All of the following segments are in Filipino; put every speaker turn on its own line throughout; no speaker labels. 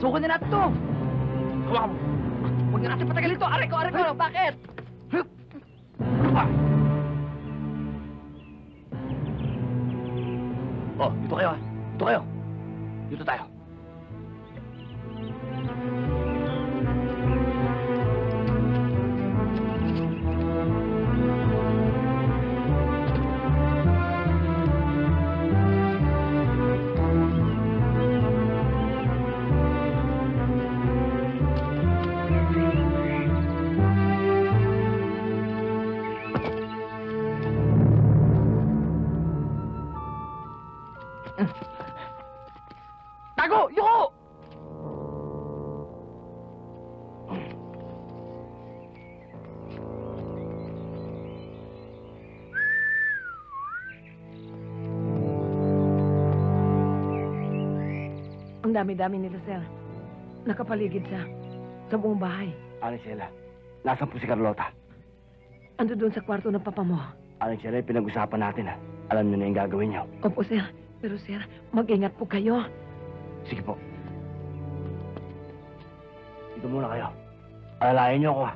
Papasukin na natin to. Hawakan mo. Huwag na natin patagalin to. Aray ko! Bakit? Ano ba? Oh, dito kayo, ha? Dito kayo. Dito tayo. Tago! Yuko!
Ang dami-dami nila, sir. Nakapaligid sa buong bahay.
Aling Sheila, nasan po si Carlota?
Ando doon sa kwarto ng papa mo.
Aling Sheila, pinag-usapan natin, ha? Alam niyo na yung gagawin niyo.
Opo, sir. Pero, sir, mag-ingat po kayo.
Sige po. Dito muna kayo. Alalayan niyo ako, ha?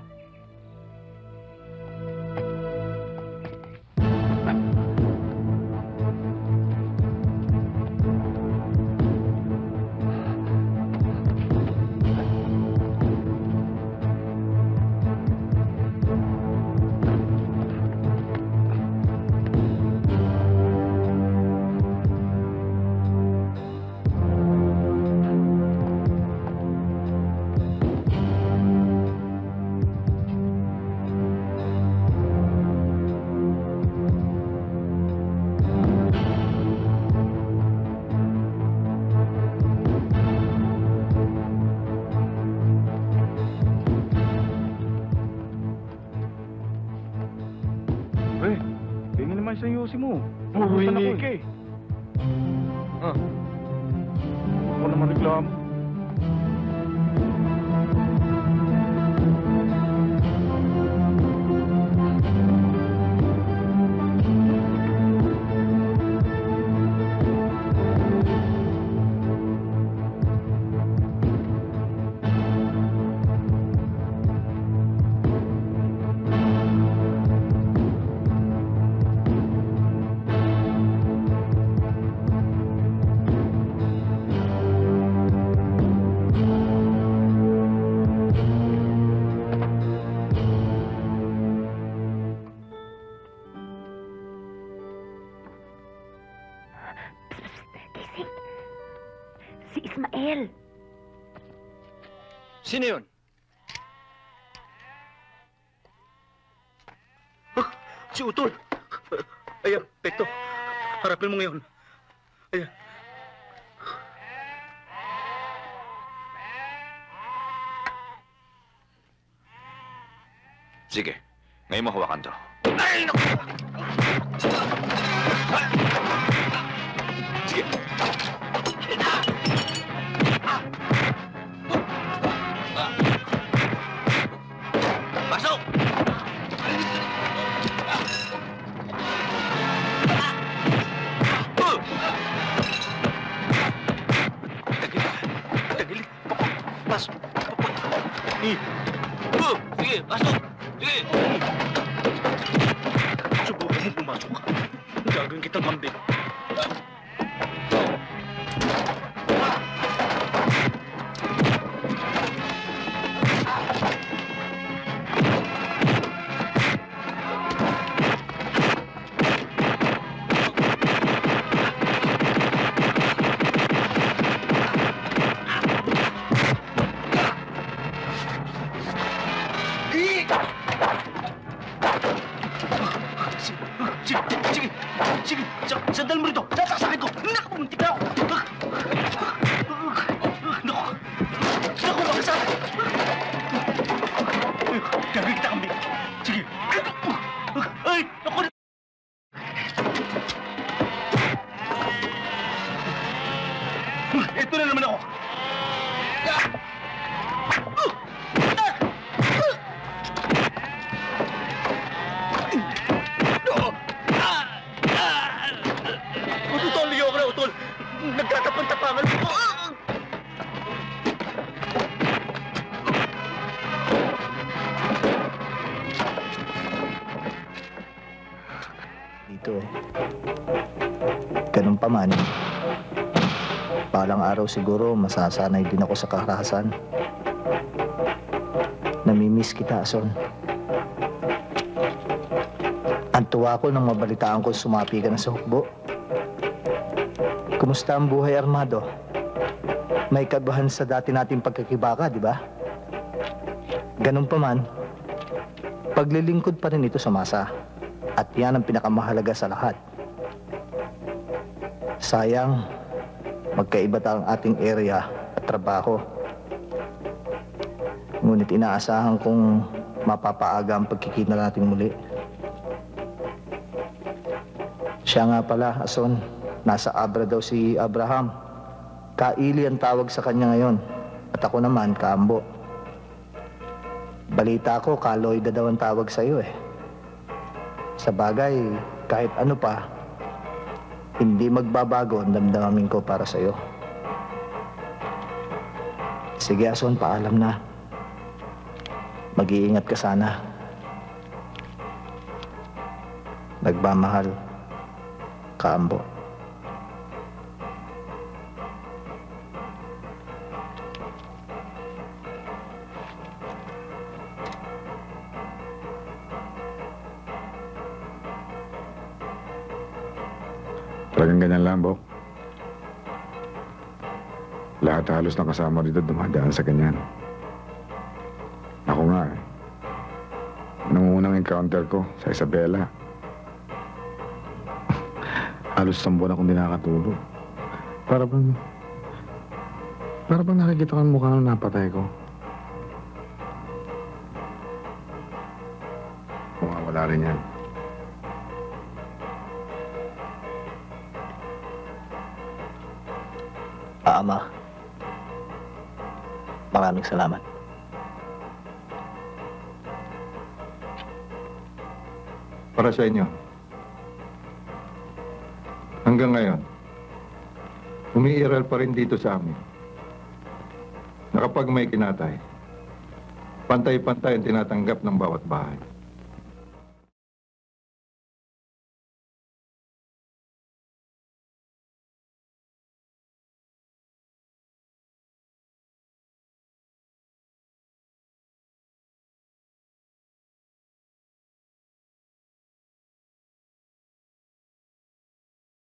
Ayusin mo.
Uuwi
Pupunta na
ni
ko eh. Ako naman reklamo.
Sino yun?
Si Utol! Ayan, Pekto. Harapin mo ngayon. Ayan.
Sige, ngayon mo hawakan to.
Ay, naku!
Sige.
Pasok! Tagilid. Pasok. Sige, pasok. Sige. Subukan mo pumasok. Gagawin kitang mambig. Sige, sandal mo rito. Sasaksakin ko. Naku, muntik na ako. Naku, makasal. Gagawin kita kambing. Sige. Ay, naku. Ito na naman ako. Utol, liyo ako na, Utol. Nagkatapang-tapangan.
pa man, balang araw siguro masasanay din ako sa karahasan. Namimiss kita, Ason. Ang tuwa ko nang mabalitaan ko sumapi ka na sa hukbo. Kumusta ang buhay, Armando? May kabahan sa dati nating pagkakibaka, di ba? Ganun pa man, paglilingkod pa rin ito sa masa. At yan ang pinakamahalaga sa lahat. Sayang, magkaiba ang ating area at trabaho. Ngunit inaasahan kong mapapaaga ang pagkikita natin muli. Siya nga pala, Ason, nasa Abra daw si Abraham. Kaili ang tawag sa kanya ngayon. At ako naman, Kaambo. Balita ko, Kaloida daw ang tawag sa'yo eh. Sa bagay, kahit ano pa, hindi magbabago ang damdamin ko para sa'yo. Sige, Ason, paalam na. Mag-iingat ka sana. Nagmamahal, Kaambo.
Talagang ganyan lang, Bok. Lahat halos na kasama dito dumadaan sa ganyan. Ako nga eh. Nung unang encounter ko sa Isabela, halos 10 buwan akong di nakatulog. Para bang nakikita ko ang mukha ng napatay ko. Wala rin yan.
Ama, maraming salamat.
Para sa inyo. Hanggang ngayon, umiiral pa rin dito sa amin na kapag may kinatay, pantay-pantay ang tinatanggap ng bawat bahay.